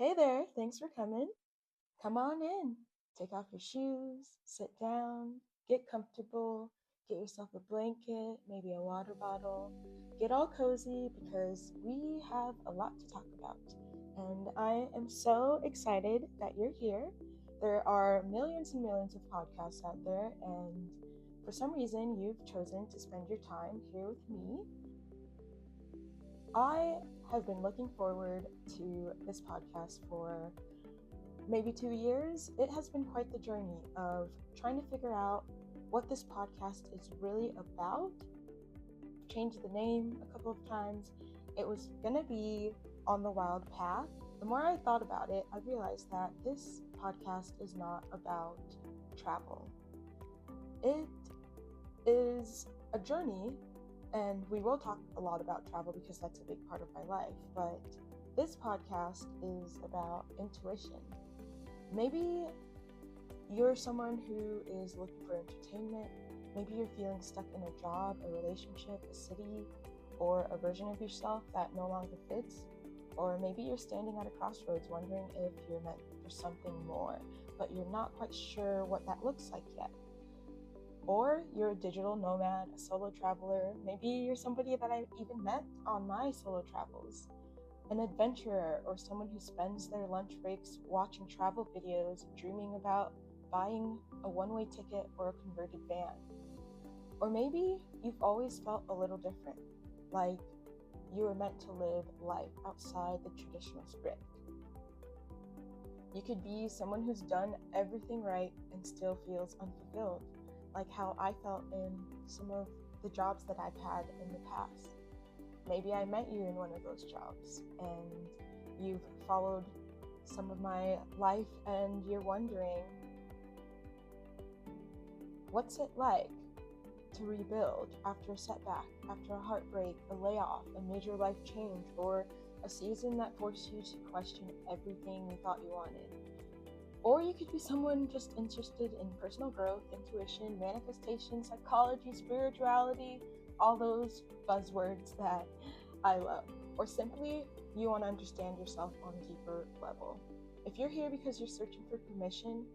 Hey there, thanks for coming. Come on in. Take off your shoes, sit down, get comfortable, get yourself a blanket, maybe a water bottle. Get all cozy because we have a lot to talk about. And I am so excited that you're here. There are millions and millions of podcasts out there, and for some reason, you've chosen to spend your time here with me. I have been looking forward to this podcast for maybe 2 years. It has been quite the journey of trying to figure out what this podcast is really about. Changed the name a couple of times. It was going to be On the Wild Path. The more I thought about it, I realized that this podcast is not about travel. It is a journey, and we will talk a lot about travel because that's a big part of my life, but this podcast is about intuition. Maybe you're someone who is looking for entertainment. Maybe you're feeling stuck in a job, a relationship, a city, or a version of yourself that no longer fits. Or maybe you're standing at a crossroads wondering if you're meant for something more, but you're not quite sure what that looks like yet. Or you're a digital nomad, a solo traveler. Maybe you're somebody that I even met on my solo travels. An adventurer, or someone who spends their lunch breaks watching travel videos, dreaming about buying a one-way ticket or a converted van. Or maybe you've always felt a little different, like you were meant to live life outside the traditional script. You could be someone who's done everything right and still feels unfulfilled, like how I felt in some of the jobs that I've had in the past. Maybe I met you in one of those jobs and you've followed some of my life and you're wondering, what's it like to rebuild after a setback, after a heartbreak, a layoff, a major life change, or a season that forced you to question everything you thought you wanted? Or you could be someone just interested in personal growth, intuition, manifestation, psychology, spirituality, all those buzzwords that I love. Or simply, you want to understand yourself on a deeper level. If you're here because you're searching for permission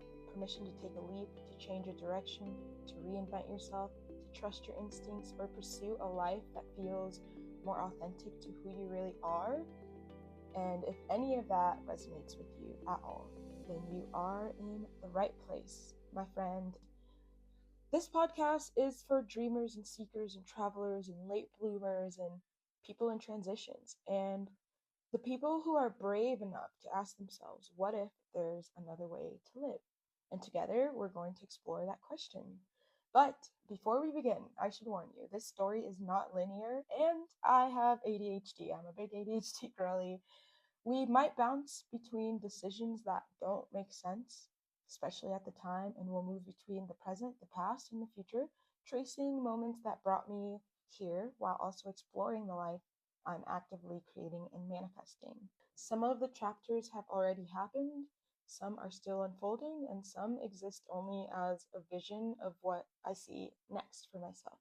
to take a leap, to change a direction, to reinvent yourself, to trust your instincts, or pursue a life that feels more authentic to who you really are, and if any of that resonates with you at all, then you are in the right place, my friend. This podcast is for dreamers and seekers and travelers and late bloomers and people in transitions, and the people who are brave enough to ask themselves, what if there's another way to live? And together, we're going to explore that question. But before we begin, I should warn you, this story is not linear, and I have ADHD. I'm a big ADHD girly. We might bounce between decisions that don't make sense, especially at the time, and we'll move between the present, the past, and the future, tracing moments that brought me here while also exploring the life I'm actively creating and manifesting. Some of the chapters have already happened, some are still unfolding, and some exist only as a vision of what I see next for myself.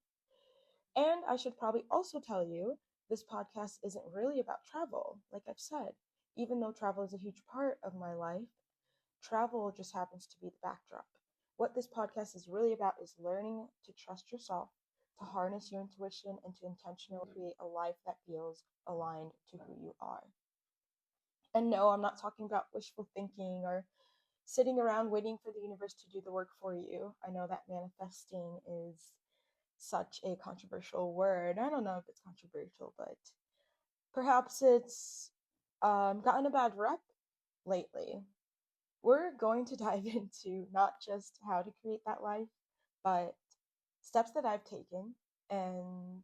And I should probably also tell you, this podcast isn't really about travel, like I've said. Even though travel is a huge part of my life, travel just happens to be the backdrop. What this podcast is really about is learning to trust yourself, to harness your intuition, and to intentionally create a life that feels aligned to who you are. And no, I'm not talking about wishful thinking or sitting around waiting for the universe to do the work for you. I know that manifesting is such a controversial word. I don't know if it's controversial, but perhaps it's gotten a bad rep lately. We're going to dive into not just how to create that life, but steps that I've taken, and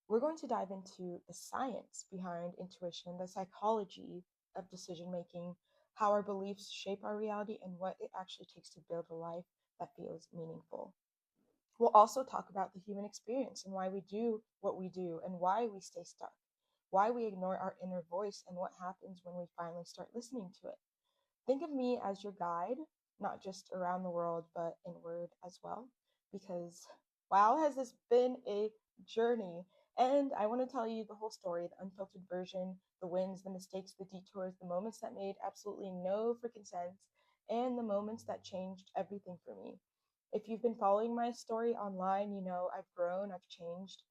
we're going to dive into the science behind intuition, the psychology of decision making, how our beliefs shape our reality, and what it actually takes to build a life that feels meaningful. We'll also talk about the human experience and why we do what we do and why we stay stuck, why we ignore our inner voice, and what happens when we finally start listening to it. Think of me as your guide, not just around the world, but inward as well. Because wow, has this been a journey. And I want to tell you the whole story, the unfiltered version, the wins, the mistakes, the detours, the moments that made absolutely no freaking sense, and the moments that changed everything for me. If you've been following my story online, you know I've grown, I've changed,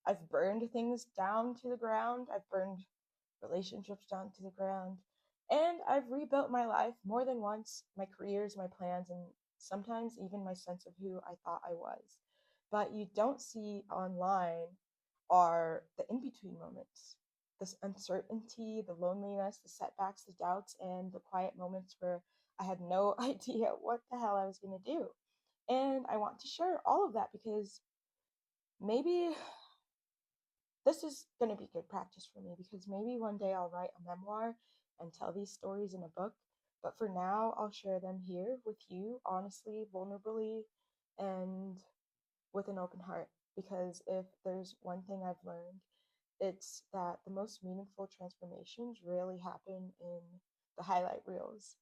I've burned things down to the ground, I've burned relationships down to the ground, and I've rebuilt my life more than once, my careers, my plans, and sometimes even my sense of who I thought I was. But you don't see online are the in between moments, this uncertainty, the loneliness, the setbacks, the doubts, and the quiet moments where I had no idea what the hell I was going to do. And I want to share all of that because maybe this is going to be good practice for me, because maybe one day I'll write a memoir and tell these stories in a book. But for now, I'll share them here with you, honestly, vulnerably, and with an open heart. Because if there's one thing I've learned, it's that the most meaningful transformations really happen in the highlight reels.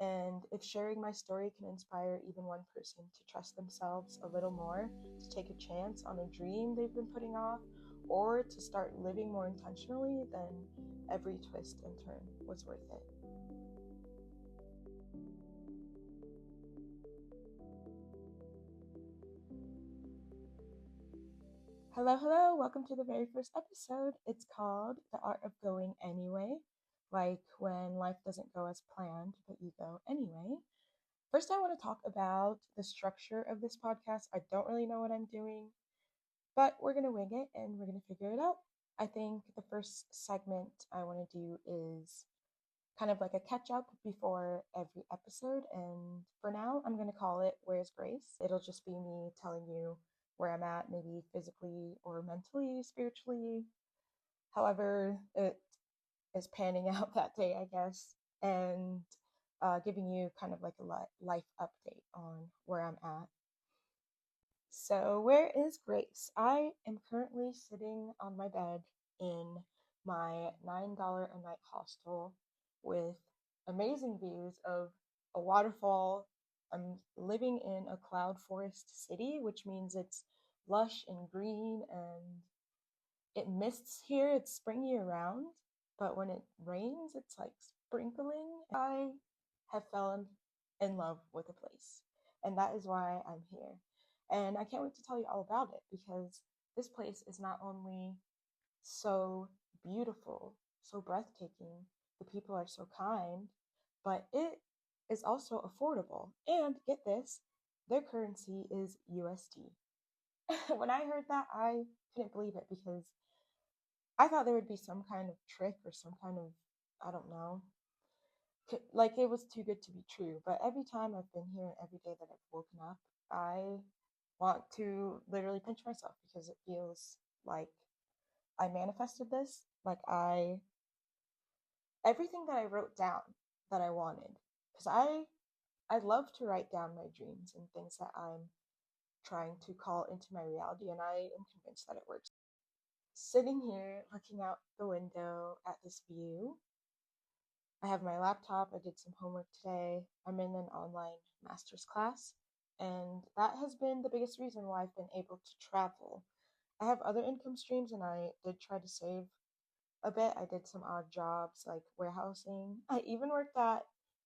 And if sharing my story can inspire even one person to trust themselves a little more, to take a chance on a dream they've been putting off, or to start living more intentionally, then every twist and turn was worth it. Hello, hello, welcome to the very first episode. It's called The Art of Going Anyway, like when life doesn't go as planned, but you go anyway. First, I want to talk about the structure of this podcast. I don't really know what I'm doing, but we're going to wing it and we're going to figure it out. I think the first segment I want to do is kind of like a catch up before every episode. And for now, I'm going to call it Where's Grace? It'll just be me telling you where I'm at, maybe physically or mentally, spiritually, however it is panning out that day, I guess. And giving you kind of like a life update on where I'm at. So, where is Grace? I am currently sitting on my bed in my $9 a night hostel with amazing views of a waterfall. I'm living in a cloud forest city, which means it's lush and green, and it mists here. It's spring year round, but when it rains, it's like sprinkling. I have fallen in love with the place, and that is why I'm here. And I can't wait to tell you all about it, because this place is not only so beautiful, so breathtaking, the people are so kind, but it is also affordable. And get this, their currency is USD. When I heard that, I couldn't believe it, because I thought there would be some kind of trick or some kind of, I don't know, like it was too good to be true. But every time I've been here and every day that I've woken up, I want to literally pinch myself, because it feels like I manifested this. Like everything that I wrote down that I wanted, because I love to write down my dreams and things that I'm trying to call into my reality, and I am convinced that it works. Sitting here looking out the window at this view, I have my laptop. I did some homework today. I'm in an online master's class, and that has been the biggest reason why I've been able to travel. I have other income streams, and I did try to save a bit. I did some odd jobs like warehousing. I even worked at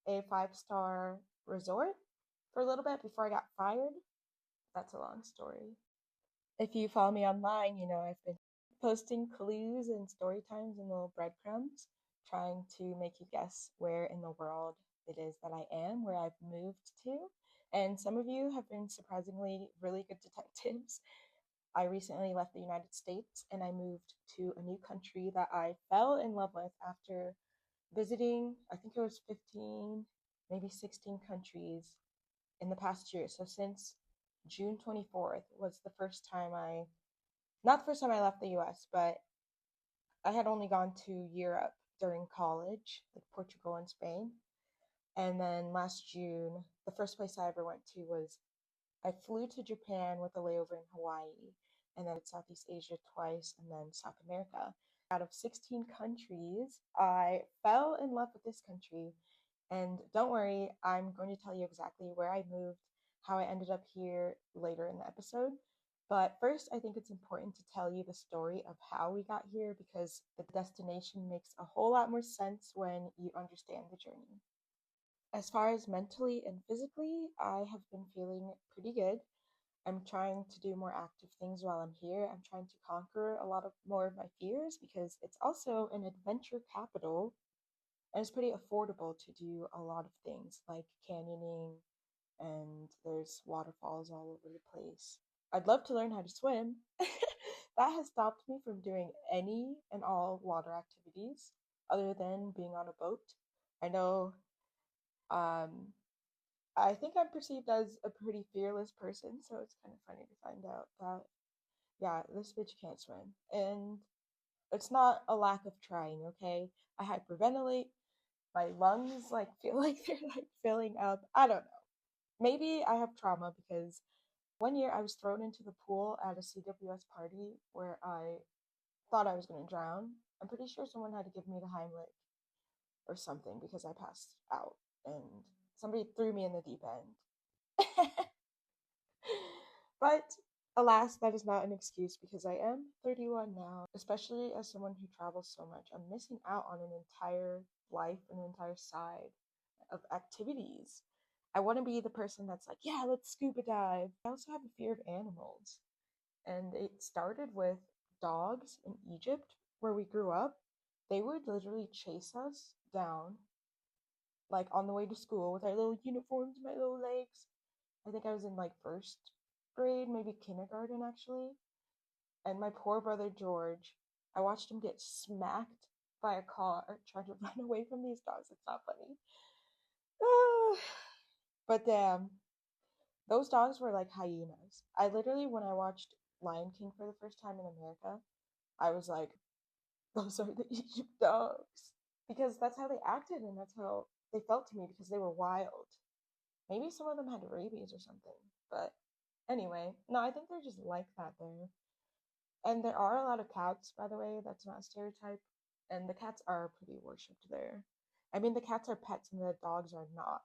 a five-star resort for a little bit before I got fired. That's a long story. If you follow me online, you know I've been posting clues and story times and little breadcrumbs, trying to make you guess where in the world it is that I am, where I've moved to. And some of you have been surprisingly really good detectives. I recently left the United States and I moved to a new country that I fell in love with after visiting, I think it was 15, maybe 16 countries in the past year. So since June 24th was the first time not the first time I left the US, but I had only gone to Europe during college, like Portugal and Spain. And then last June, the first place I ever went to was I flew to Japan with a layover in Hawaii, and then Southeast Asia twice, and then South America. Out of 16 countries, I fell in love with this country. And don't worry, I'm going to tell you exactly where I moved, how I ended up here later in the episode. But first, I think it's important to tell you the story of how we got here because the destination makes a whole lot more sense when you understand the journey. As far as mentally and physically, I have been feeling pretty good. I'm trying to do more active things while I'm here. I'm trying to conquer a lot of more of my fears because it's also an adventure capital and it's pretty affordable to do a lot of things like canyoning, and there's waterfalls all over the place. I'd love to learn how to swim. That has stopped me from doing any and all water activities other than being on a boat. I know, um, I think I'm perceived as a pretty fearless person, so it's kind of funny to find out that, yeah, this bitch can't swim. And it's not a lack of trying, okay? I hyperventilate. My lungs like feel like they're like filling up. I don't know. Maybe I have trauma because one year I was thrown into the pool at a CWS party where I thought I was going to drown. I'm pretty sure someone had to give me the Heimlich or something because I passed out and somebody threw me in the deep end. But alas, that is not an excuse because I am 31 now, especially as someone who travels so much. I'm missing out on an entire life, an entire side of activities. I want to be the person that's like, yeah, let's scuba dive. I also have a fear of animals. And it started with dogs in Egypt, where we grew up. They would literally chase us down, like on the way to school with our little uniforms, my little legs. I think I was in like first grade, maybe kindergarten actually. And my poor brother George, I watched him get smacked by a car trying to run away from these dogs. It's not funny. But damn, those dogs were like hyenas. I literally, when I watched Lion King for the first time in America, I was like, those are the Egypt dogs. Because that's how they acted and that's how they felt to me because they were wild. Maybe some of them had rabies or something. But anyway, no, I think they're just like that there. And there are a lot of cats, by the way. That's not a stereotype. And the cats are pretty worshipped there. I mean, the cats are pets and the dogs are not.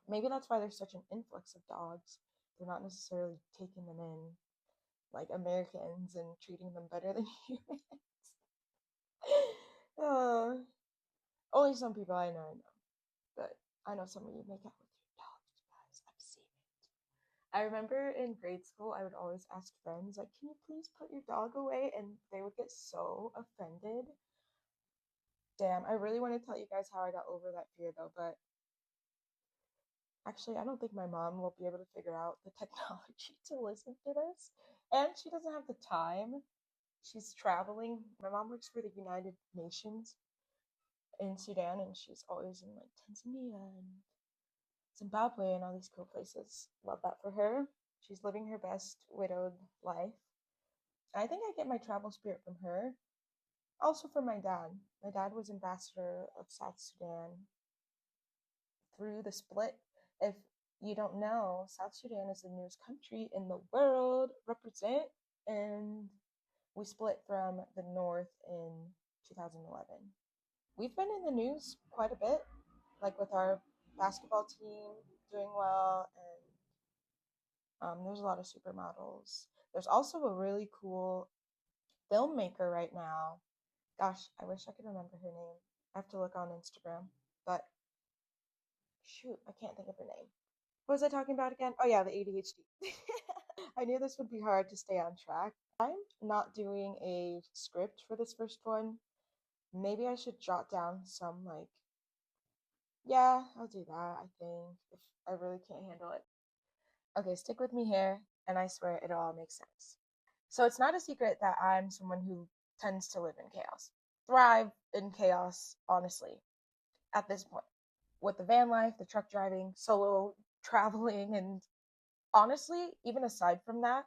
Maybe that's why there's such an influx of dogs. They're not necessarily taking them in like Americans and treating them better than humans. uh, Only some people I know. But I know some of you make out with your dogs, you guys. I've seen it. I remember in grade school, I would always ask friends, like, can you please put your dog away? And they would get so offended. Damn, I really want to tell you guys how I got over that fear though, but actually, I don't think my mom will be able to figure out the technology to listen to this. And she doesn't have the time. She's traveling. My mom works for the United Nations in Sudan, and she's always in like Tanzania and Zimbabwe and all these cool places. Love that for her. She's living her best widowed life. I think I get my travel spirit from her. Also from my dad. My dad was ambassador of South Sudan through the split. If you don't know, South Sudan is the newest country in the world. Represent. And we split from the North in 2011. We've been in the news quite a bit, like with our basketball team doing well, and there's a lot of supermodels. There's also a really cool filmmaker right now. Gosh, I wish I could remember her name. I have to look on Instagram, but shoot, I can't think of her name. What was I talking about again? Oh yeah, the ADHD. I knew this would be hard to stay on track. I'm not doing a script for this first one. Maybe I should jot down some like, yeah, I'll do that, I think, if I really can't handle it. Okay, stick with me here, and I swear it'll all make sense. So it's not a secret that I'm someone who tends to live in chaos, thrive in chaos, honestly, at this point. With the van life, the truck driving, solo traveling, and honestly, even aside from that,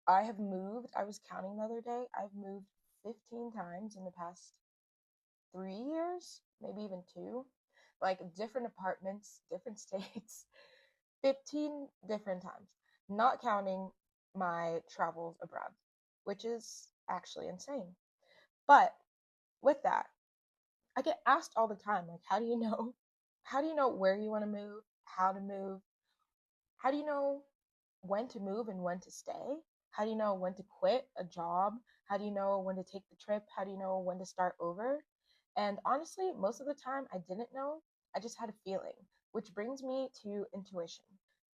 I have moved. I was counting the other day. I've moved 15 times in the past 3 years, maybe even two. Like different apartments, different states, 15 different times, not counting my travels abroad, which is actually insane. But with that, I get asked all the time, like, how do you know? How do you know where you want to move? How to move? How do you know when to move and when to stay? How do you know when to quit a job? How do you know when to take the trip? How do you know when to start over? And honestly, most of the time I didn't know. I just had a feeling, which brings me to intuition.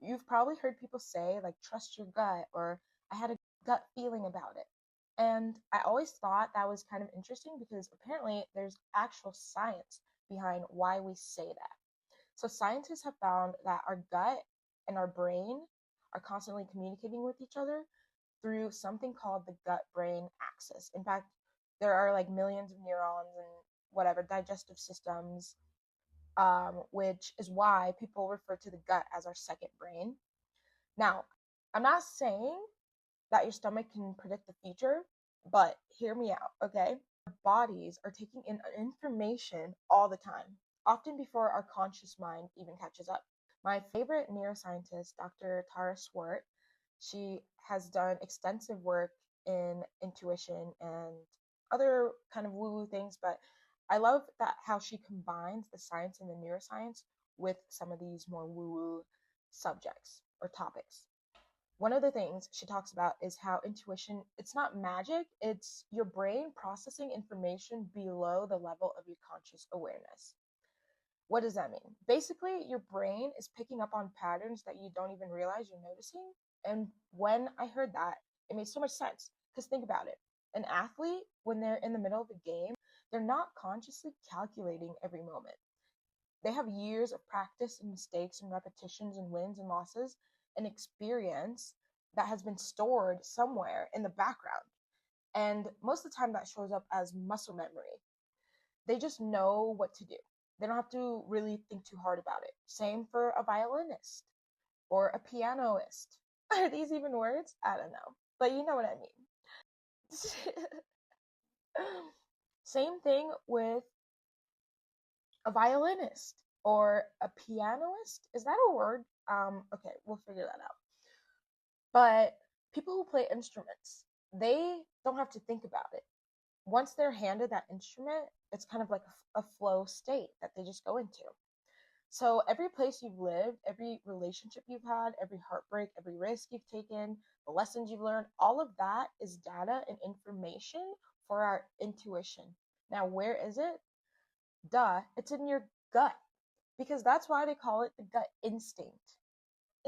You've probably heard people say, like, trust your gut, or I had a gut feeling about it. And I always thought that was kind of interesting because apparently there's actual science behind why we say that. So scientists have found that our gut and our brain are constantly communicating with each other through something called the gut brain axis. In fact, there are like millions of neurons and whatever digestive systems, which is why people refer to the gut as our second brain. Now, I'm not saying that your stomach can predict the future, but hear me out, okay? Our bodies are taking in information all the time, often before our conscious mind even catches up. My favorite neuroscientist, Dr. Tara Swart, she has done extensive work in intuition and other kind of woo-woo things, but I love that how she combines the science and the neuroscience with some of these more woo-woo subjects or topics. One of the things she talks about is how intuition, it's not magic, it's your brain processing information below the level of your conscious awareness. What does that mean? Basically, your brain is picking up on patterns that you don't even realize you're noticing. And when I heard that, it made so much sense. Because think about it, an athlete, when they're in the middle of a game, they're not consciously calculating every moment. They have years of practice and mistakes and repetitions and wins and losses and experience that has been stored somewhere in the background. And most of the time that shows up as muscle memory. They just know what to do. They don't have to really think too hard about it. Same for a violinist or a pianoist. Are these even words? I don't know. But you know what I mean. Same thing with a violinist or a pianist. Is that a word? Okay, we'll figure that out. But people who play instruments, they don't have to think about it. Once they're handed that instrument, it's kind of like a flow state that they just go into. So every place you've lived, every relationship you've had, every heartbreak, every risk you've taken, the lessons you've learned, all of that is data and information for our intuition. Now, where is it? Duh, it's in your gut, because that's why they call it the gut instinct.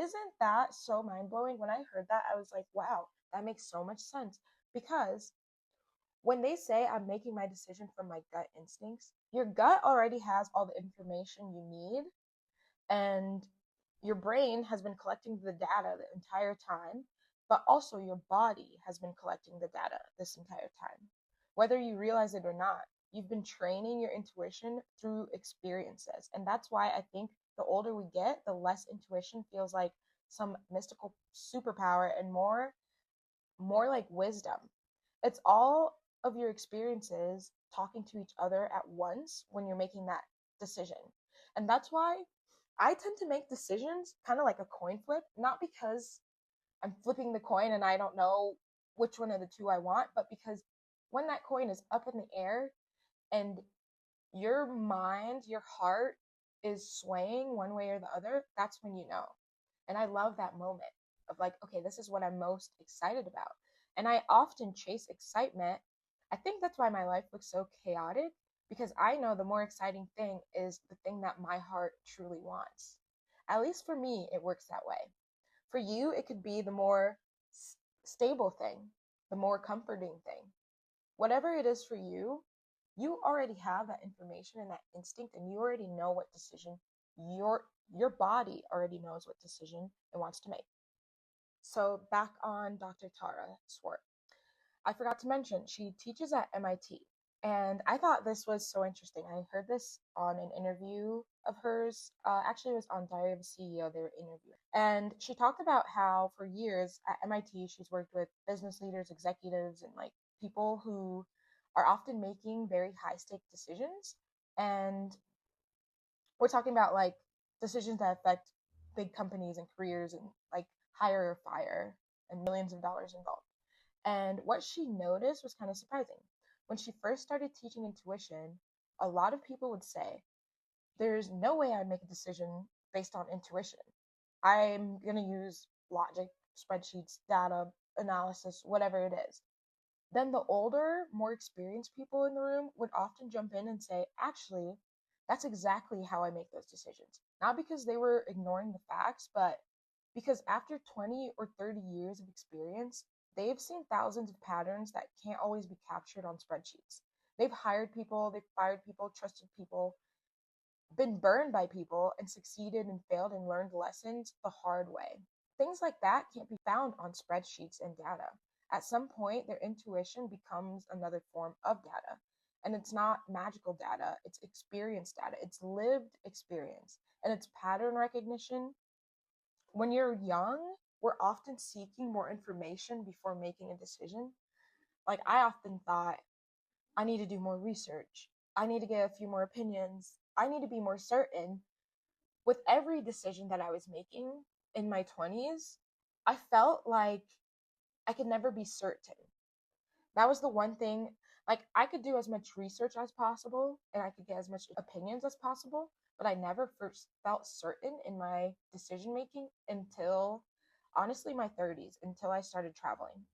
Isn't that so mind blowing? When I heard that, I was like, wow, that makes so much sense. Because when they say I'm making my decision from my gut instincts, your gut already has all the information you need, and your brain has been collecting the data the entire time, but also your body has been collecting the data this entire time. Whether you realize it or not, you've been training your intuition through experiences. And that's why I think the older we get, the less intuition feels like some mystical superpower and more like wisdom. It's all of your experiences talking to each other at once when you're making that decision. And that's why I tend to make decisions kind of like a coin flip, not because I'm flipping the coin and I don't know which one of the two I want, but because when that coin is up in the air and your mind, your heart is swaying one way or the other, that's when you know. And I love that moment of like, okay, this is what I'm most excited about. And I often chase excitement. I think that's why my life looks so chaotic, because I know the more exciting thing is the thing that my heart truly wants. At least for me, it works that way. For you, it could be the more stable thing, the more comforting thing. Whatever it is for you, you already have that information and that instinct, and you already know what decision your body already knows what decision it wants to make. So back on Dr. Tara Swart. I forgot to mention she teaches at MIT. And I thought this was so interesting. I heard this on an interview of hers. Actually, it was on Diary of a CEO, they were interviewing. And she talked about how for years at MIT, she's worked with business leaders, executives, and like people who are often making very high stake decisions. And we're talking about like decisions that affect big companies and careers and like hire or fire and millions of dollars involved. And what she noticed was kind of surprising. When she first started teaching intuition, a lot of people would say, there's no way I'd make a decision based on intuition. I'm going to use logic, spreadsheets, data, analysis, whatever it is. Then the older, more experienced people in the room would often jump in and say, actually, that's exactly how I make those decisions. Not because they were ignoring the facts, but because after 20 or 30 years of experience, they've seen thousands of patterns that can't always be captured on spreadsheets. They've hired people, they've fired people, trusted people, been burned by people, and succeeded and failed and learned lessons the hard way. Things like that can't be found on spreadsheets and data. At some point, their intuition becomes another form of data. And it's not magical data, it's experience data, it's lived experience, and it's pattern recognition. When you're young, we're often seeking more information before making a decision. Like, I often thought, I need to do more research. I need to get a few more opinions. I need to be more certain. With every decision that I was making in my 20s, I felt like I could never be certain. That was the one thing, like, I could do as much research as possible and I could get as much opinions as possible, but I never first felt certain in my decision making until honestly my 30s, until I started traveling.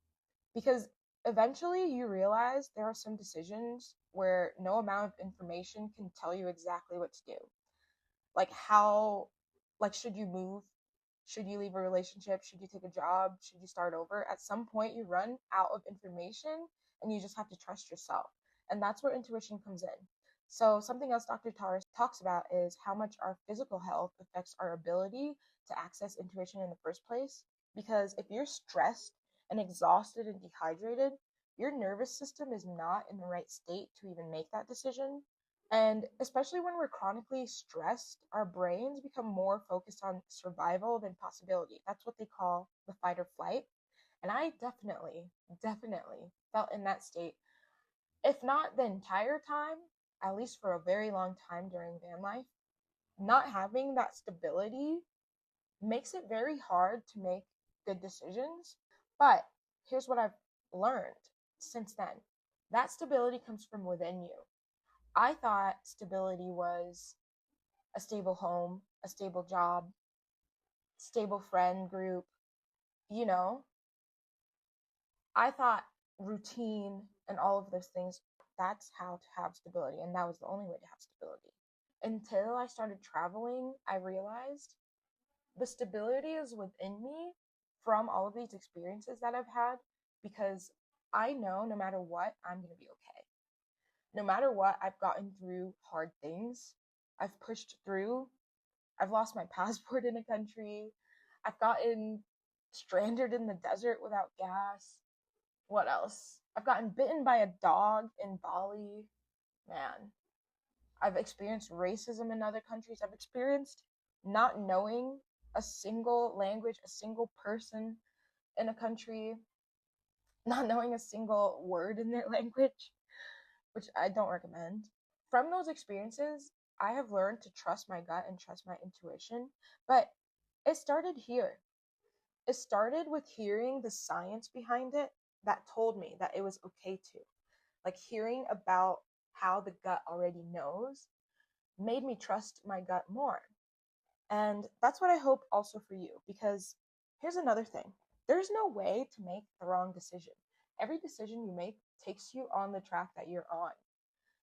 Because eventually you realize there are some decisions where no amount of information can tell you exactly what to do. Like, how, like, should you move? Should you leave a relationship? Should you take a job? Should you start over? At some point you run out of information and you just have to trust yourself. And that's where intuition comes in. So something else Dr. Tara talks about is how much our physical health affects our ability to access intuition in the first place. Because if you're stressed and exhausted and dehydrated, your nervous system is not in the right state to even make that decision. And especially when we're chronically stressed, our brains become more focused on survival than possibility. That's what they call the fight or flight. And I definitely felt in that state, if not the entire time, at least for a very long time during van life. Not having that stability makes it very hard to make good decisions. But here's what I've learned since then: that stability comes from within you. I thought stability was a stable home, a stable job, stable friend group, you know. I thought routine and all of those things, that's how to have stability, and that was the only way to have stability. Until I started traveling, I realized the stability is within me from all of these experiences that I've had, because I know no matter what, I'm going to be okay. No matter what, I've gotten through hard things. I've pushed through. I've lost my passport in a country. I've gotten stranded in the desert without gas. What else? I've gotten bitten by a dog in Bali. Man, I've experienced racism in other countries. I've experienced not knowing a single language, a single person in a country, not knowing a single word in their language, which I don't recommend. From those experiences, I have learned to trust my gut and trust my intuition, but it started here. It started with hearing the science behind it that told me that it was okay to. Like, hearing about how the gut already knows made me trust my gut more. And that's what I hope also for you, because here's another thing: there's no way to make the wrong decision. Every decision you make takes you on the track that you're on.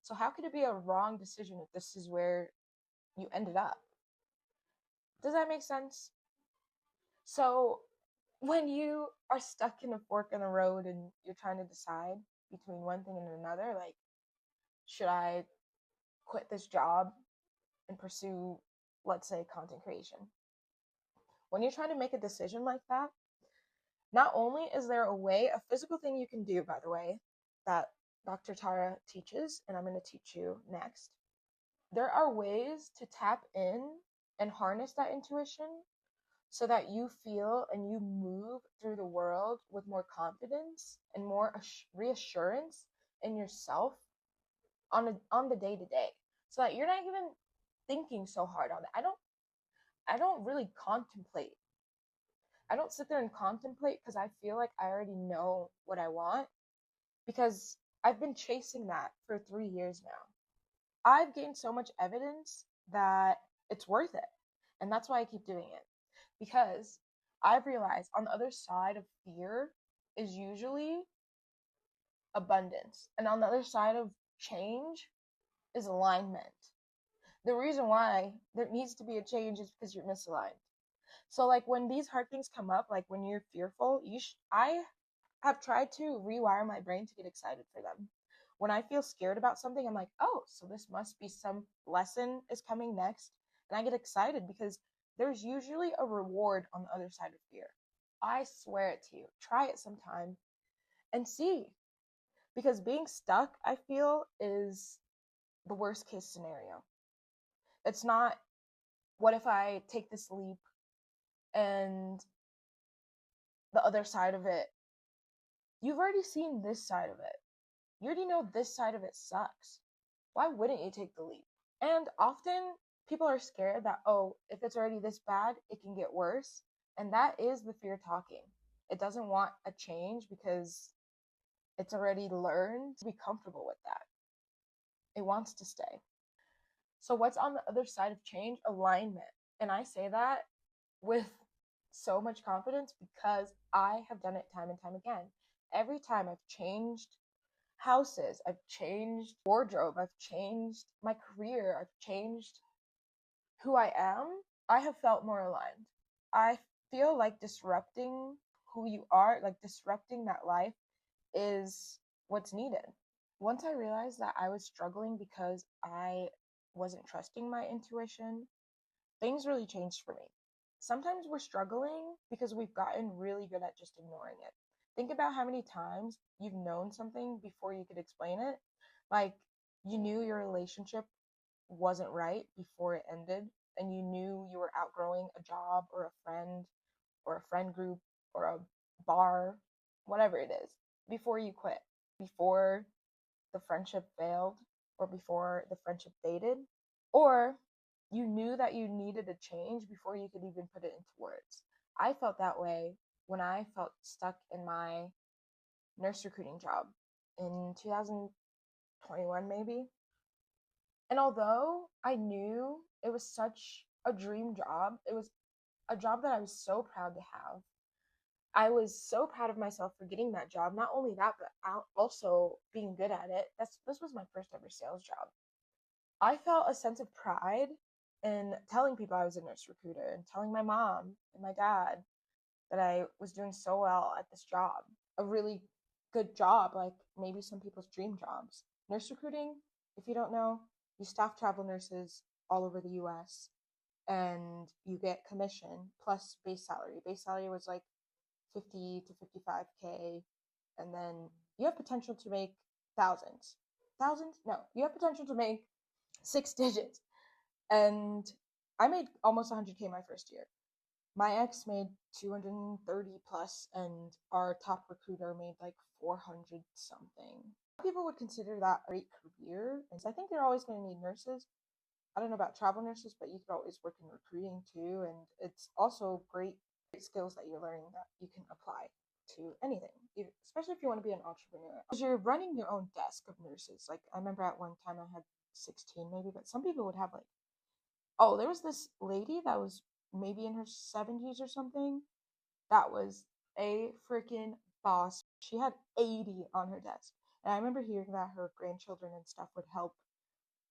So, how could it be a wrong decision if this is where you ended up? Does that make sense? So, when you are stuck in a fork in the road and you're trying to decide between one thing and another, like, should I quit this job and pursue, let's say, content creation? When you're trying to make a decision like that, not only is there a way, a physical thing you can do, by the way, that Dr. Tara teaches, and I'm going to teach you next, there are ways to tap in and harness that intuition so that you feel and you move through the world with more confidence and more reassurance in yourself on the day to day, so that you're not even thinking so hard on it. I don't really contemplate. I don't sit there and contemplate because I feel like I already know what I want, because I've been chasing that for 3 years now. I've gained so much evidence that it's worth it. And that's why I keep doing it. Because I've realized on the other side of fear is usually abundance. And on the other side of change is alignment. The reason why there needs to be a change is because you're misaligned. So like when these hard things come up, like when you're fearful, I have tried to rewire my brain to get excited for them. When I feel scared about something, I'm like, oh, so this must be some lesson is coming next. And I get excited because there's usually a reward on the other side of fear. I swear it to you. Try it sometime and see. Because being stuck, I feel, is the worst case scenario. It's not, what if I take this leap and the other side of it, you've already seen this side of it. You already know this side of it sucks. Why wouldn't you take the leap? And often people are scared that, oh, if it's already this bad, it can get worse. And that is the fear talking. It doesn't want a change because it's already learned to be comfortable with that. It wants to stay. So what's on the other side of change? Alignment. And I say that with so much confidence because I have done it time and time again. Every time I've changed houses, I've changed wardrobe, I've changed my career, I've changed who I am, I have felt more aligned. I feel like disrupting who you are, like disrupting that life, is what's needed. Once I realized that I was struggling because I wasn't trusting my intuition, things really changed for me. Sometimes we're struggling because we've gotten really good at just ignoring it. Think about how many times you've known something before you could explain it. Like, you knew your relationship wasn't right before it ended, and you knew you were outgrowing a job or a friend group or a bar, whatever it is, before you quit, before the friendship failed, or before the friendship faded, or you knew that you needed a change before you could even put it into words. I felt that way when I felt stuck in my nurse recruiting job in 2021, maybe. And although I knew it was such a dream job, it was a job that I was so proud to have. I was so proud of myself for getting that job. Not only that, but also being good at it. This was my first ever sales job. I felt a sense of pride in telling people I was a nurse recruiter and telling my mom and my dad that I was doing so well at this job. A really good job, like maybe some people's dream jobs. Nurse recruiting, if you don't know, you staff travel nurses all over the US and you get commission plus base salary. Base salary was like 50 to 55K, and then you have potential to make thousands. Thousands? No, you have potential to make 6 digits. And I made almost 100K my first year. My ex made 230 plus, and our top recruiter made like 400 something. People would consider that a great career, and so I think they're always going to need nurses. I don't know about travel nurses, but you could always work in recruiting too, and it's also great skills that you're learning that you can apply to anything, especially if you want to be an entrepreneur. Because you're running your own desk of nurses. Like, I remember at one time I had 16 maybe, but some people would have like, oh, there was this lady that was maybe in her 70s or something. That was a freaking boss. She had 80 on her desk. And I remember hearing that her grandchildren and stuff would help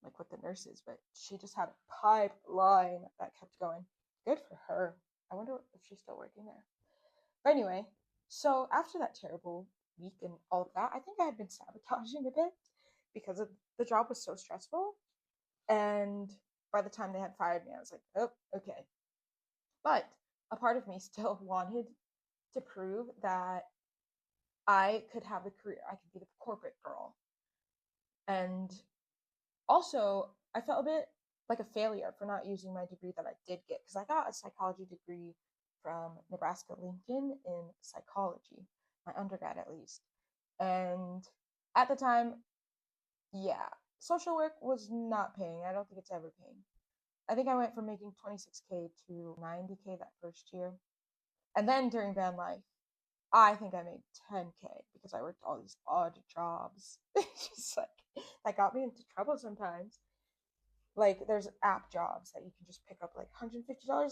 like with the nurses, but she just had a pipeline that kept going. Good for her. I wonder if she's still working there. But anyway, so after that terrible week and all of that, I think I had been sabotaging a bit because the job was so stressful. And by the time they had fired me, I was like, oh, okay. But a part of me still wanted to prove that I could have the career. I could be the corporate girl. And also, I felt a bit like a failure for not using my degree that I did get, because I got a psychology degree from Nebraska Lincoln in psychology, my undergrad at least. And at the time, yeah, social work was not paying. I don't think it's ever paying. I think I went from making 26K to 90K that first year. And then during van life, I think I made 10K because I worked all these odd jobs. Just like, that got me into trouble sometimes. Like, there's app jobs that you can just pick up like $150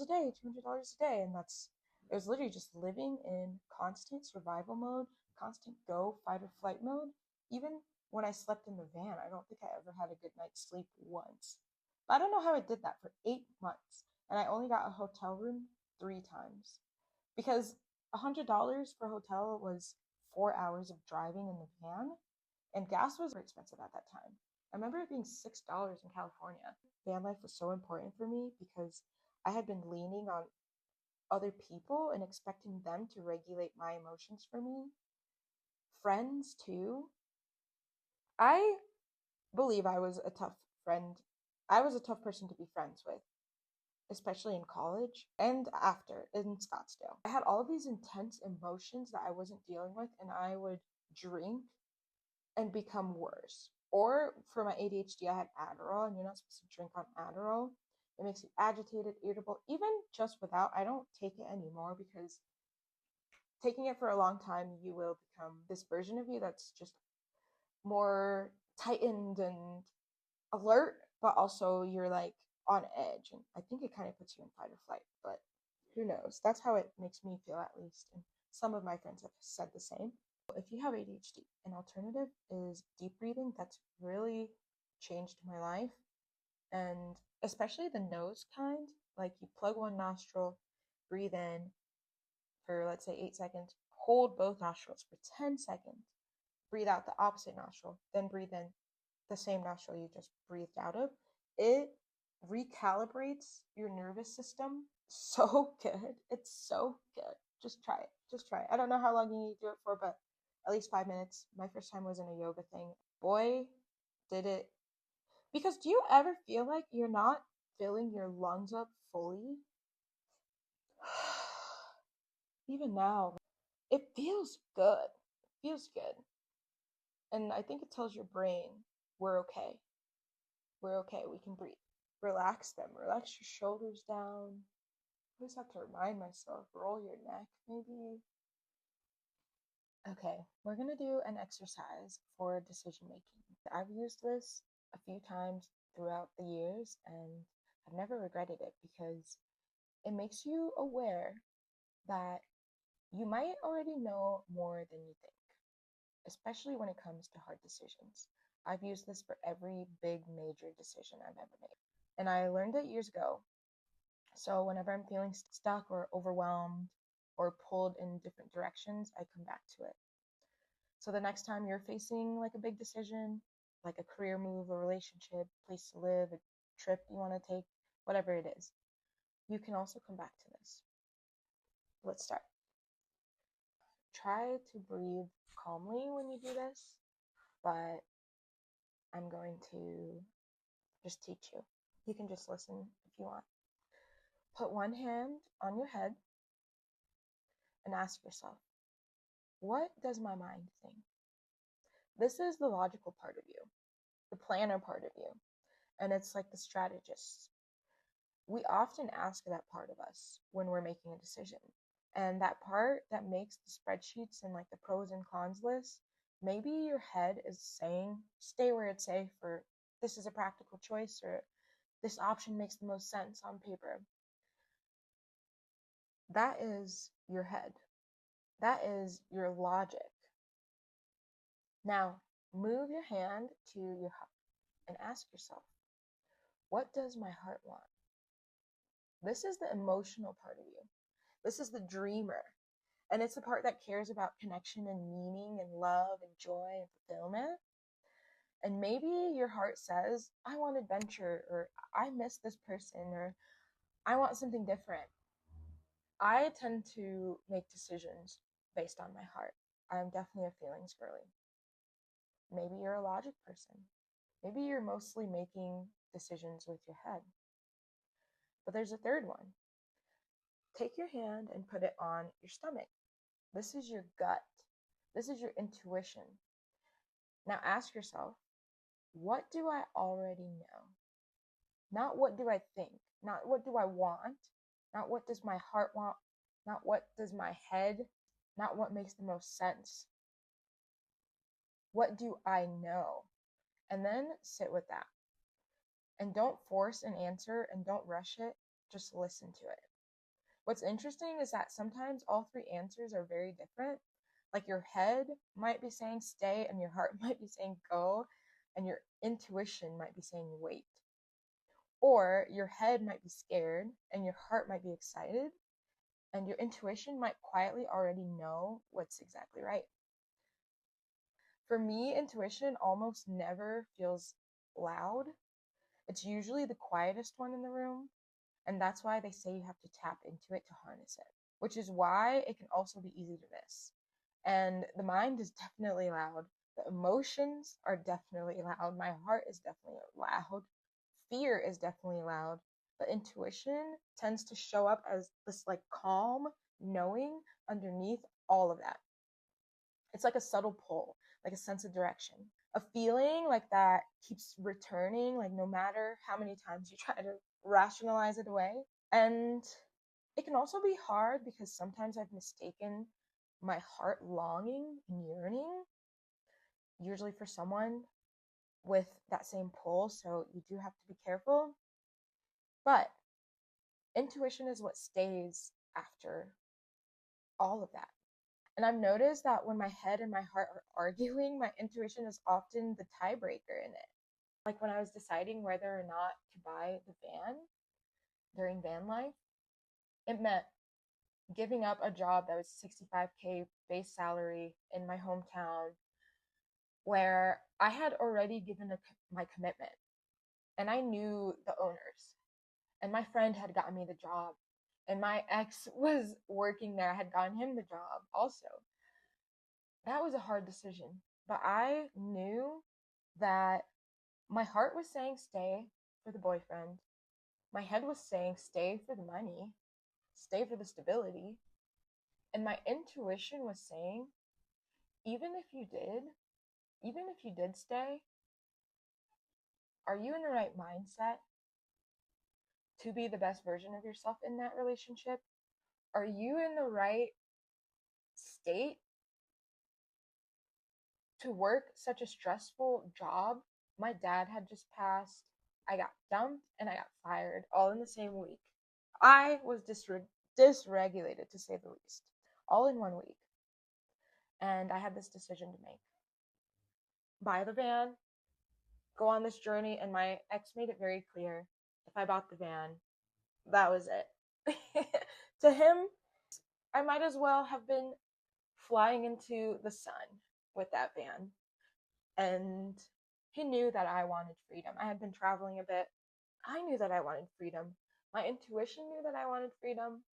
a day, $200 a day, and it was literally just living in constant survival mode, constant go, fight, or flight mode. Even when I slept in the van, I don't think I ever had a good night's sleep once. But I don't know how I did that for 8 months, and I only got a hotel room 3 times because $100 for a hotel was 4 hours of driving in the van, and gas was expensive at that time. I remember it being $6 in California. Van life was so important for me because I had been leaning on other people and expecting them to regulate my emotions for me. Friends, too. I believe I was a tough friend. I was a tough person to be friends with, especially in college and after in Scottsdale. I had all of these intense emotions that I wasn't dealing with, and I would drink and become worse. Or for my ADHD, I had Adderall, and you're not supposed to drink on Adderall. It makes you agitated, irritable. Even just without, I don't take it anymore because taking it for a long time, you will become this version of you that's just more tightened and alert, but also you're like on edge. And I think it kind of puts you in fight or flight, but who knows? That's how it makes me feel, at least. And some of my friends have said the same. If you have ADHD, an alternative is deep breathing. That's really changed my life. And especially the nose kind, like you plug one nostril, breathe in for, let's say, 8 seconds, hold both nostrils for 10 seconds, breathe out the opposite nostril, then breathe in the same nostril you just breathed out of. It recalibrates your nervous system so good. It's so good. Just try it. Just try it. I don't know how long you need to do it for, but at least 5 minutes. My first time was in a yoga thing. Boy, did it. Because do you ever feel like you're not filling your lungs up fully? Even now, it feels good. It feels good. And I think it tells your brain, we're okay. We're okay. We can breathe. Relax them. Relax your shoulders down. I always have to remind myself, roll your neck, maybe. Okay, we're going to do an exercise for decision making. I've used this a few times throughout the years, and I've never regretted it because it makes you aware that you might already know more than you think, especially when it comes to hard decisions. I've used this for every big major decision I've ever made. And I learned it years ago. So whenever I'm feeling stuck or overwhelmed or pulled in different directions, I come back to it. So the next time you're facing like a big decision, like a career move, a relationship, place to live, a trip you want to take, whatever it is, you can also come back to this. Let's start. Try to breathe calmly when you do this, but I'm going to just teach you. You can just listen if you want. Put one hand on your head and ask yourself, what does my mind think? This is the logical part of you, the planner part of you, and it's like the strategist. We often ask that part of us when we're making a decision. And that part that makes the spreadsheets and like the pros and cons list, maybe your head is saying, stay where it's safe, or this is a practical choice, or this option makes the most sense on paper. That is your head. That is your logic. Now, move your hand to your heart and ask yourself, what does my heart want? This is the emotional part of you. This is the dreamer. And it's the part that cares about connection and meaning and love and joy and fulfillment. And maybe your heart says, I want adventure, or I miss this person, or I want something different. I tend to make decisions based on my heart. I'm definitely a feelings girly. Maybe you're a logic person. Maybe you're mostly making decisions with your head. But there's a third one. Take your hand and put it on your stomach. This is your gut. This is your intuition. Now ask yourself, what do I already know? Not what do I think, not what do I want, not what does my heart want, not what does my head, not what makes the most sense. What do I know? And then sit with that. And don't force an answer and don't rush it, just listen to it. What's interesting is that sometimes all three answers are very different, Like your head might be saying stay and your heart might be saying go, and your intuition might be saying wait. Or your head might be scared and your heart might be excited, and your intuition might quietly already know what's exactly right. For me, intuition almost never feels loud. It's usually the quietest one in the room, and that's why they say you have to tap into it to harness it, which is why it can also be easy to miss. And the mind is definitely loud. The emotions are definitely loud. My heart is definitely loud. Fear is definitely loud. But intuition tends to show up as this like calm knowing underneath all of that. It's like a subtle pull, like a sense of direction. A feeling like that keeps returning, like no matter how many times you try to rationalize it away. And it can also be hard because sometimes I've mistaken my heart longing and yearning, usually for someone with that same pull, so you do have to be careful. But intuition is what stays after all of that. And I've noticed that when my head and my heart are arguing, my intuition is often the tiebreaker in it. Like when I was deciding whether or not to buy the van during van life, it meant giving up a job that was 65K base salary in my hometown where I had already given my commitment and I knew the owners and my friend had gotten me the job and my ex was working there. I had gotten him the job also. That was a hard decision, but I knew that my heart was saying stay for the boyfriend. My head was saying stay for the money, stay for the stability. And my intuition was saying, even if you did stay, are you in the right mindset to be the best version of yourself in that relationship? Are you in the right state to work such a stressful job? My dad had just passed. I got dumped and I got fired all in the same week. I was dysregulated, to say the least, all in 1 week. And I had this decision to make. Buy the van, go on this journey, and my ex made it very clear if I bought the van, that was it. To him, I might as well have been flying into the sun with that van. And he knew that I wanted freedom. I had been traveling a bit. I knew that I wanted freedom. My intuition knew that I wanted freedom.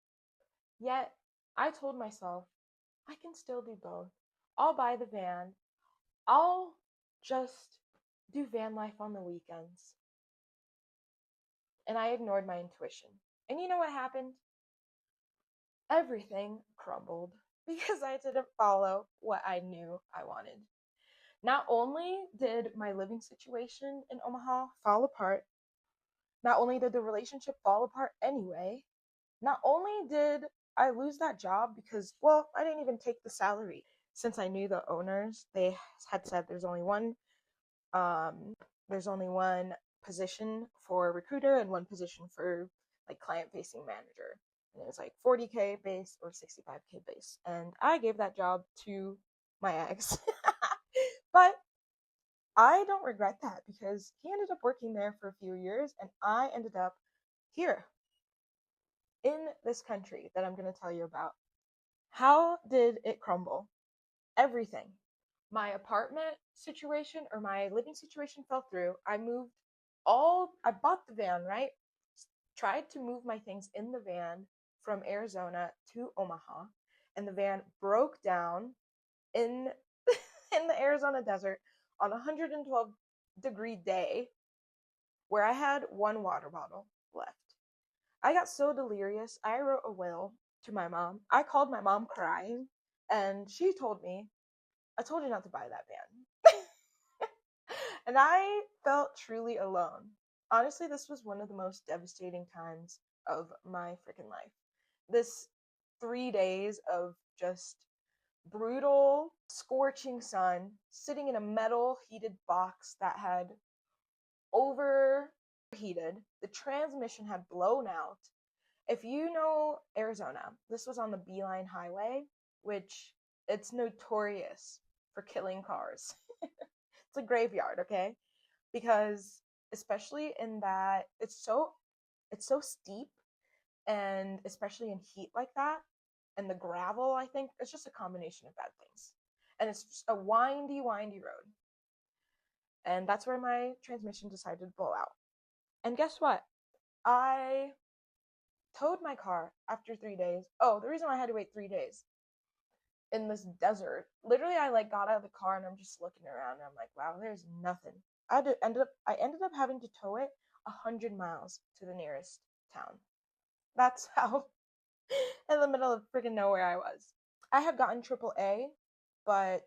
Yet, I told myself, I can still do both. I'll buy the van. I'll just do van life on the weekends. And I ignored my intuition. And you know what happened? Everything crumbled because I didn't follow what I knew I wanted. Not only did my living situation in Omaha fall apart, not only did the relationship fall apart anyway, not only did I lose that job because, well, I didn't even take the salary. Since I knew the owners, they had said there's only one position for recruiter and one position for like client facing manager. And it was like 40K base or 65K base. And I gave that job to my ex. But I don't regret that because he ended up working there for a few years and I ended up here in this country that I'm going to tell you about. How did it crumble? Everything. My apartment situation or my living situation fell through. I bought the van, right? Tried to move my things in the van from Arizona to Omaha, and the van broke down in in the Arizona desert on a 112-degree day where I had one water bottle left. I got so delirious, I wrote a will to my mom. I called my mom crying, and she told me, I told you not to buy that van. And I felt truly alone. Honestly, this was one of the most devastating times of my freaking life. This 3 days of just brutal, scorching sun, sitting in a metal heated box that had overheated. The transmission had blown out. If you know Arizona, this was on the Beeline Highway, which It's notorious for killing cars. It's a graveyard, okay? Because especially in that it's so steep, and especially in heat like that, and the gravel, I think it's just a combination of bad things. And it's just a windy, windy road. And that's where my transmission decided to blow out. And guess what? I towed my car after 3 days. Oh, the reason why I had to wait 3 days in this desert. Literally, I like got out of the car and I'm just looking around and I'm like, wow, there's nothing. I ended up having to tow it 100 miles to the nearest town. That's how in the middle of freaking nowhere I was. I had gotten AAA, but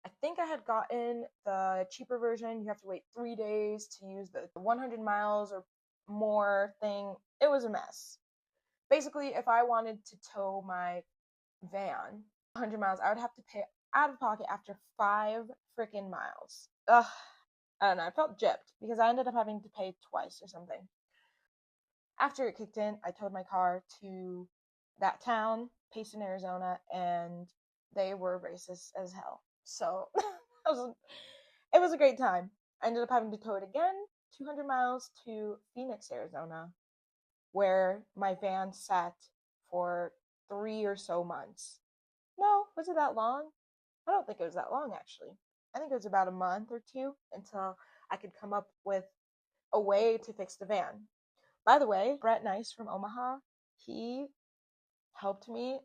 I think I had gotten the cheaper version. You have to wait 3 days to use the 100 miles or more thing. It was a mess. Basically, if I wanted to tow my van 100 miles, I would have to pay out of pocket after 5 freaking miles. Ugh, I don't know. I felt gypped because I ended up having to pay twice or something. After it kicked in, I towed my car to that town, Payson, Arizona, and they were racist as hell. So it was a great time. I ended up having to tow it again, 200 miles to Phoenix, Arizona, where my van sat for 3 or so months. No, was it that long? I don't think it was that long, actually. I think it was about a month or two until I could come up with a way to fix the van. By the way, Brett Nice from Omaha, he helped me.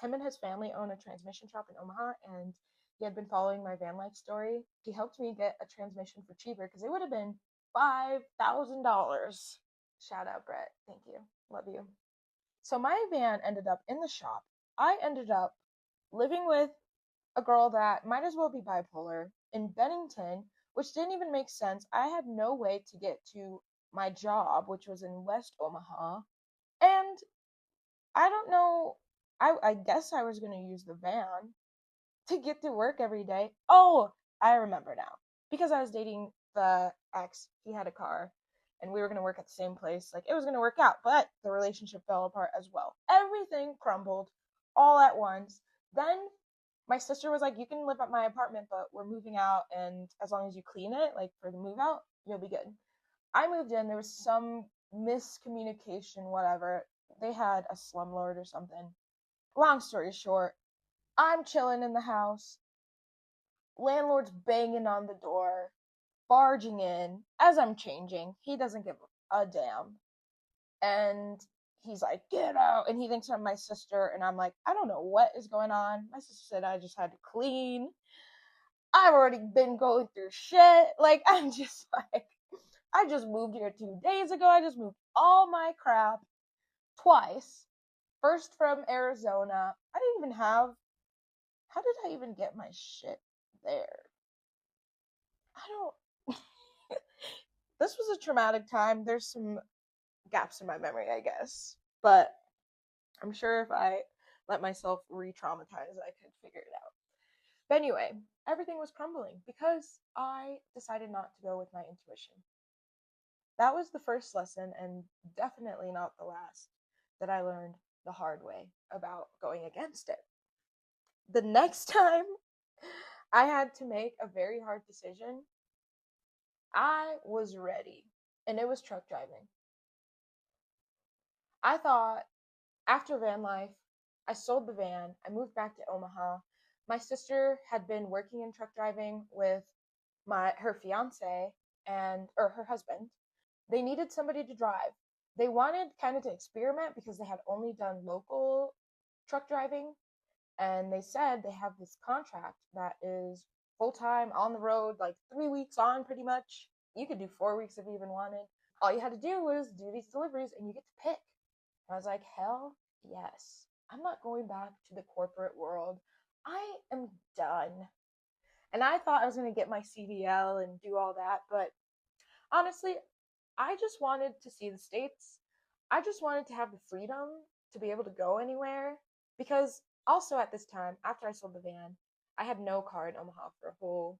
Him and his family own a transmission shop in Omaha, and he had been following my van life story. He helped me get a transmission for cheaper because it would have been $5,000. Shout out, Brett. Thank you. Love you. So my van ended up in the shop. I ended up living with a girl that might as well be bipolar in Bennington, which didn't even make sense. I had no way to get to my job, which was in West Omaha. And I don't know, I guess I was going to use the van to get to work every day. Oh, I remember now. Because I was dating the ex, he had a car, and we were going to work at the same place. Like, it was going to work out, but the relationship fell apart as well. Everything crumbled all at once. Then my sister was like, you can live at my apartment, but we're moving out, and as long as you clean it, like for the move out, you'll be good. I moved in, there was some miscommunication, whatever. They had a slumlord or something. Long story short, I'm chilling in the house. Landlord's banging on the door, barging in as I'm changing. He doesn't give a damn. And he's like, get out. And he thinks I'm my sister. And I'm like, I don't know what is going on. My sister said I just had to clean. I've already been going through shit. Like, I'm just like, I just moved here 2 days ago. I just moved all my crap twice. First from Arizona. I didn't even have. How did I even get my shit there? I don't. This was a traumatic time. There's some gaps in my memory, I guess. But I'm sure if I let myself re traumatize, I could figure it out. But anyway, everything was crumbling because I decided not to go with my intuition. That was the first lesson, and definitely not the last, that I learned the hard way about going against it. The next time I had to make a very hard decision, I was ready, and it was truck driving. I thought after van life, I sold the van, I moved back to Omaha. My sister had been working in truck driving with her fiance or her husband. They needed somebody to drive. They wanted kind of to experiment because they had only done local truck driving, and they said they have this contract that is full time on the road, like 3 weeks on pretty much. You could do 4 weeks if you even wanted. All you had to do was do these deliveries and you get to pick. And I was like, hell yes. I'm not going back to the corporate world. I am done. And I thought I was going to get my CDL and do all that, but honestly, I just wanted to see the States. I just wanted to have the freedom to be able to go anywhere. Because also at this time, after I sold the van, I had no car in Omaha for a whole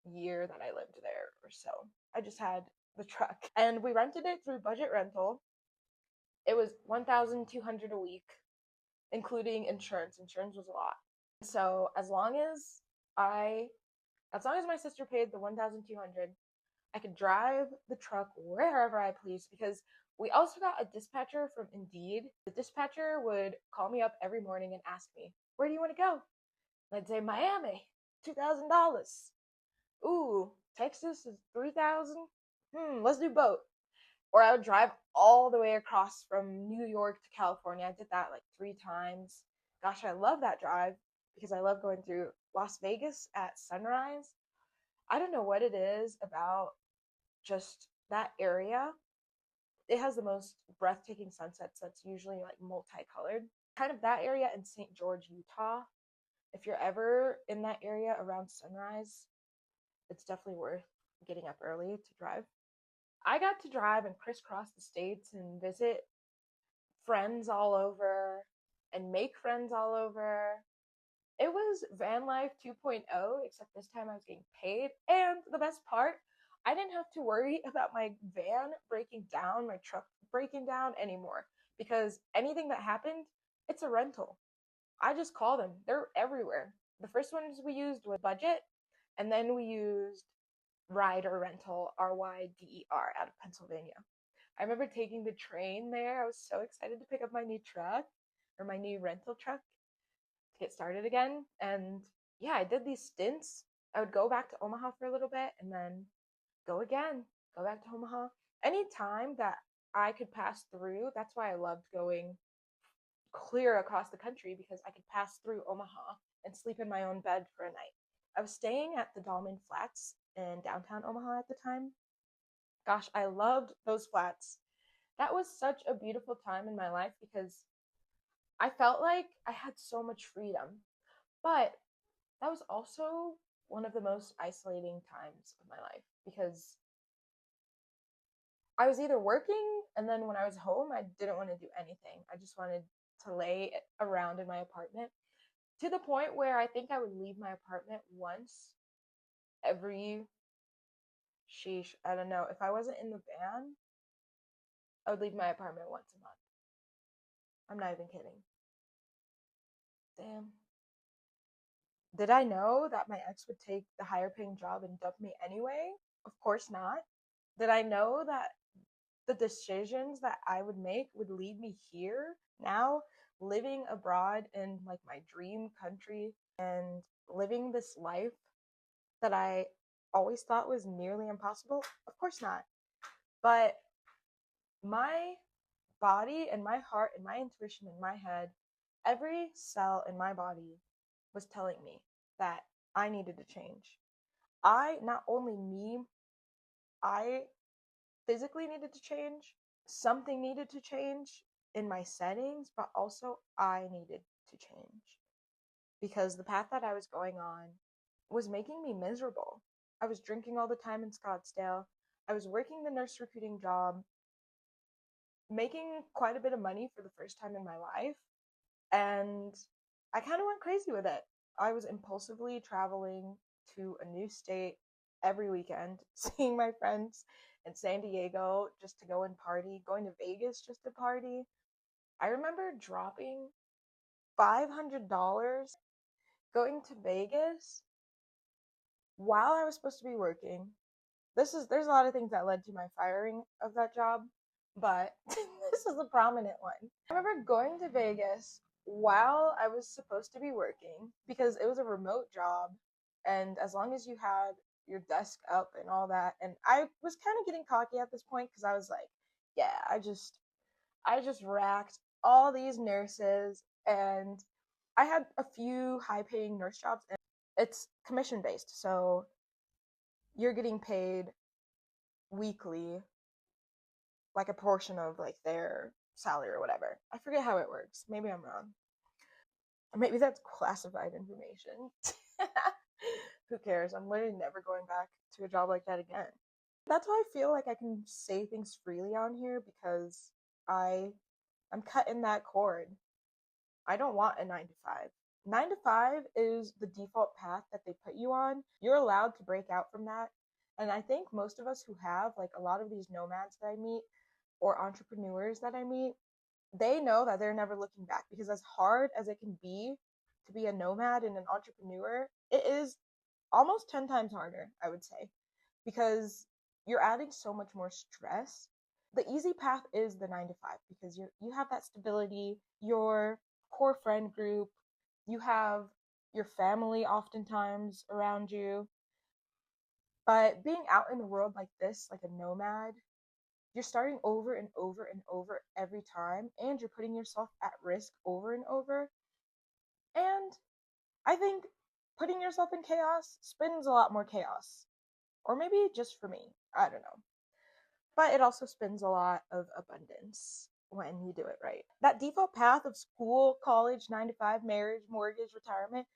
year that I lived there or so. I just had the truck. And we rented it through budget rental. It was $1,200 a week, including insurance. Insurance was a lot. So as long as my sister paid the 1,200, I could drive the truck wherever I pleased because we also got a dispatcher from Indeed. The dispatcher would call me up every morning and ask me, "Where do you want to go?" And I'd say, "Miami, $2,000. Ooh, Texas is 3,000. Let's do boat." Or I would drive all the way across from New York to California. I did that like 3 times. Gosh, I love that drive because I love going through Las Vegas at sunrise. I don't know what it is about just that area. It has the most breathtaking sunsets that's usually like multicolored. Kind of that area in St. George, Utah. If you're ever in that area around sunrise, it's definitely worth getting up early to drive. I got to drive and crisscross the states and visit friends all over and make friends all over. It was van life 2.0, except this time I was getting paid. And the best part, I didn't have to worry about my van breaking down, my truck breaking down anymore. Because anything that happened, it's a rental. I just call them, they're everywhere. The first ones we used was Budget, and then we used Ryder Rental, RYDER, out of Pennsylvania. I remember taking the train there. I was so excited to pick up my new truck or my new rental truck to get started again. And yeah, I did these stints. I would go back to Omaha for a little bit and then go again, go back to Omaha. Any time that I could pass through, that's why I loved going clear across the country because I could pass through Omaha and sleep in my own bed for a night. I was staying at the Dolman Flats in downtown Omaha at the time. Gosh, I loved those flats. That was such a beautiful time in my life because I felt like I had so much freedom. But that was also one of the most isolating times of my life because I was either working and then when I was home, I didn't want to do anything. I just wanted to lay around in my apartment to the point where I think I would leave my apartment once every, sheesh, I don't know. If I wasn't in the van, I would leave my apartment once a month. I'm not even kidding. Damn. Did I know that my ex would take the higher paying job and dump me anyway? Of course not. Did I know that the decisions that I would make would lead me here now, living abroad in like my dream country and living this life that I always thought was nearly impossible? Of course not. But my body and my heart and my intuition in my head, every cell in my body was telling me that I needed to change. Not only me, I physically needed to change, something needed to change in my settings, but also I needed to change because the path that I was going on was making me miserable. I was drinking all the time in Scottsdale. I was working the nurse recruiting job, making quite a bit of money for the first time in my life, and I kind of went crazy with it. I was impulsively traveling to a new state every weekend, seeing my friends in San Diego just to go and party, going to Vegas just to party. I remember dropping $500 going to Vegas while I was supposed to be working. There's a lot of things that led to my firing of that job, but this is a prominent one. I remember going to Vegas while I was supposed to be working because it was a remote job, and as long as you had your desk up and all that, and I was kind of getting cocky at this point because I was like, yeah, I just racked all these nurses, and I had a few high paying nurse jobs, and it's commission based, so you're getting paid weekly, like a portion of like their salary or whatever. I forget how it works. Maybe I'm wrong. Or maybe that's classified information. Who cares? I'm literally never going back to a job like that again. That's why I feel like I can say things freely on here because I I'm cutting that cord. I don't want a 9 to 5. 9 to 5 is the default path that they put you on. You're allowed to break out from that. And I think most of us who have, like a lot of these nomads that I meet or entrepreneurs that I meet, they know that they're never looking back because as hard as it can be to be a nomad and an entrepreneur, it is almost 10 times harder, I would say, because you're adding so much more stress. The easy path is the 9 to 5 because you have that stability, your core friend group, you have your family oftentimes around you. But being out in the world like this, like a nomad, you're starting over and over and over every time, and you're putting yourself at risk over and over. And I think putting yourself in chaos spins a lot more chaos. Or maybe just for me. I don't know. But it also spins a lot of abundance when you do it right. That default path of school, college, 9 to 5, marriage, mortgage, retirement,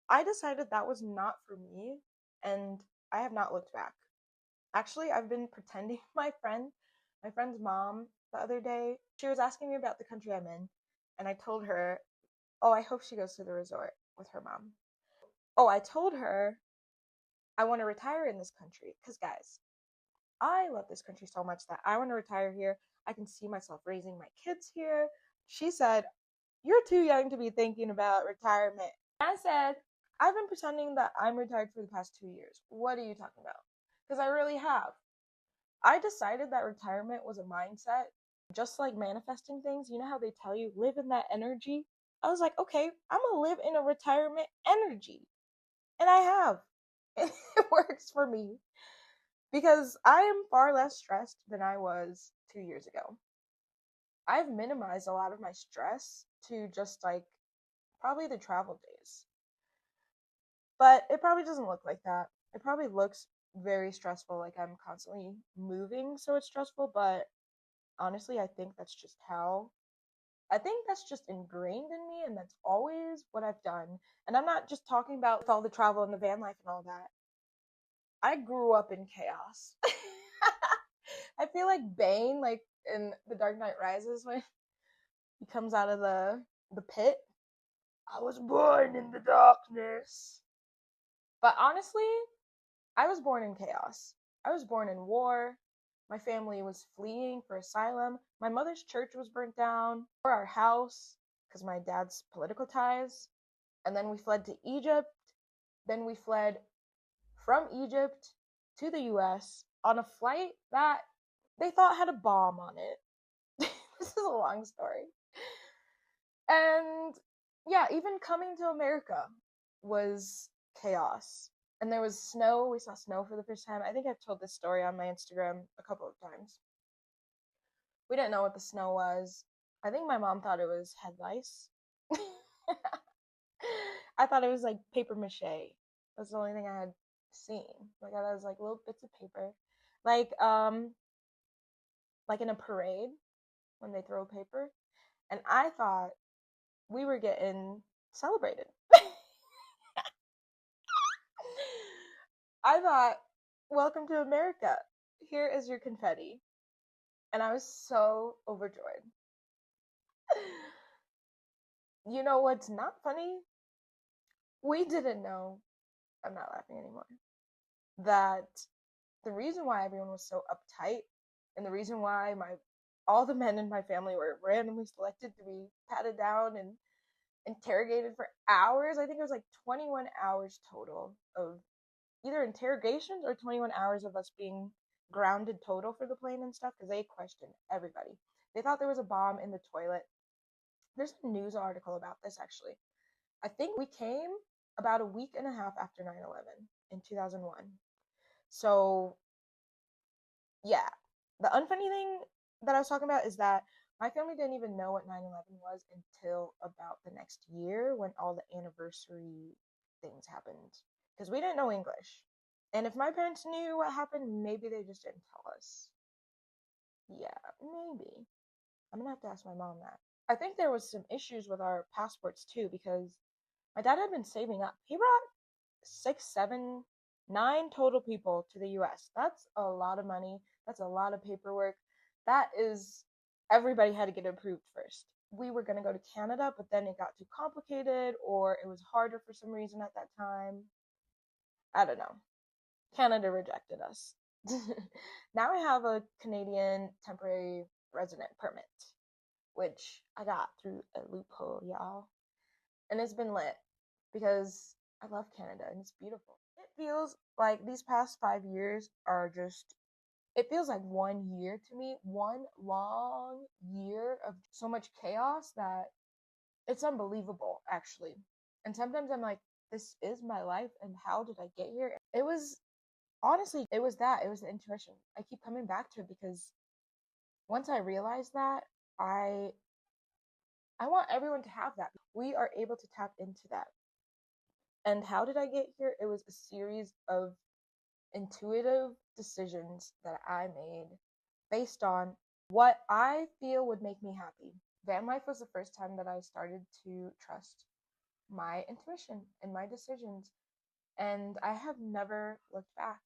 I decided that was not for me, and I have not looked back. Actually, I've been pretending my friend's mom the other day, she was asking me about the country I'm in, and I told her, oh, I hope she goes to the resort with her mom. Oh, I told her I want to retire in this country because, guys, I love this country so much that I want to retire here. I can see myself raising my kids here. She said, you're too young to be thinking about retirement. I said, I've been pretending that I'm retired for the past 2 years. What are you talking about? Because I really have. I decided that retirement was a mindset, just like manifesting things. You know how they tell you live in that energy? I was like, okay, I'm gonna live in a retirement energy. And I have. It works for me because I am far less stressed than I was 2 years ago. I've minimized a lot of my stress to just like probably the travel days. But it probably doesn't look like that. It probably looks very stressful, like I'm constantly moving, so it's stressful, but honestly, I think that's just ingrained in me, and that's always what I've done. And I'm not just talking about with all the travel and the van life and all that. I grew up in chaos. I feel like Bane, like in The Dark Knight Rises, when he comes out of the pit. I was born in the darkness. But honestly, I was born in chaos. I was born in war. My family was fleeing for asylum. My mother's church was burnt down, or our house, because my dad's political ties. And then we fled to Egypt. Then we fled from Egypt to the US on a flight that they thought had a bomb on it. This is a long story. And yeah, even coming to America was chaos. And there was snow. We saw snow for the first time. I think I've told this story on my Instagram a couple of times. We didn't know what the snow was. I think my mom thought it was head lice. I thought it was like paper mache. That's the only thing I had seen. Like I thought it was like little bits of paper. Like in a parade when they throw paper. And I thought we were getting celebrated. I thought, welcome to America. Here is your confetti. And I was so overjoyed. You know what's not funny? We didn't know, I'm not laughing anymore, that the reason why everyone was so uptight and the reason why all the men in my family were randomly selected to be patted down and interrogated for hours. I think it was like 21 hours total of either interrogations or 21 hours of us being grounded total for the plane and stuff because they questioned everybody. They thought there was a bomb in the toilet. There's a news article about this actually. I think we came about a week and a half after 9/11 in 2001. So, yeah. The unfunny thing that I was talking about is that my family didn't even know what 9/11 was until about the next year when all the anniversary things happened. Because we didn't know English. And if my parents knew what happened, maybe they just didn't tell us. Yeah, maybe. I'm gonna have to ask my mom that. I think there was some issues with our passports too because my dad had been saving up. He brought 6, 7, 9 total people to the US. That's a lot of money. That's a lot of paperwork. That is, everybody had to get approved first. We were going to go to Canada, but then it got too complicated or it was harder for some reason at that time. I don't know. Canada rejected us. Now I have a Canadian temporary resident permit, which I got through a loophole, y'all. And it's been lit. because I love Canada and it's beautiful. It feels like these past 5 years are just, it feels like 1 year to me, one long year of so much chaos that it's unbelievable, actually. And sometimes I'm like, this is my life, and how did I get here? It was honestly, it was the intuition. I keep coming back to it because once I realized that, I I want everyone to have that. We are able to tap into that. And how did I get here? It was a series of intuitive decisions that I made based on what I feel would make me happy. Van life was the first time that I started to trust my intuition and my decisions, and I have never looked back.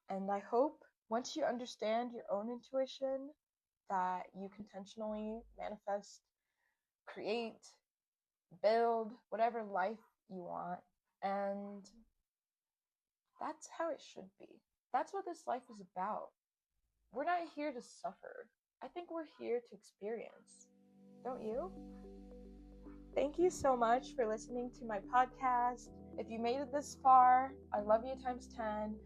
And I hope once you understand your own intuition, that you can intentionally manifest, create, build whatever life you want. And that's how it should be. That's what this life is about. We're not here to suffer. I think we're here to experience. Don't you? Thank you so much for listening to my podcast. If you made it this far, I love you times 10.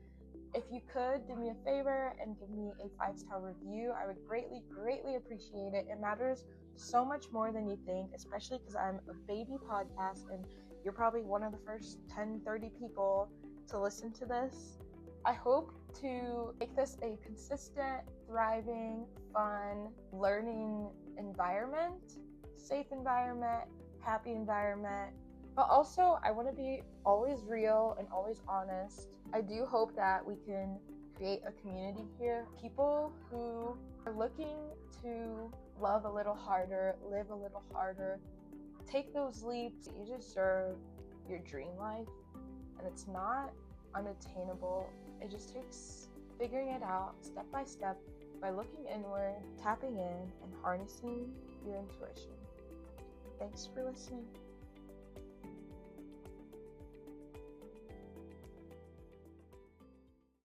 If you could do me a favor and give me a 5-star review, I would greatly, greatly appreciate it. It matters so much more than you think, especially because I'm a baby podcast and you're probably one of the first 10, 30 people to listen to this. I hope to make this a consistent, thriving, fun, learning environment, safe environment, happy environment. But also, I want to be always real and always honest. I do hope that we can create a community here. People who are looking to love a little harder, live a little harder, take those leaps. You deserve your dream life, and it's not unattainable. It just takes figuring it out step by step by looking inward, tapping in, and harnessing your intuition. Thanks for listening.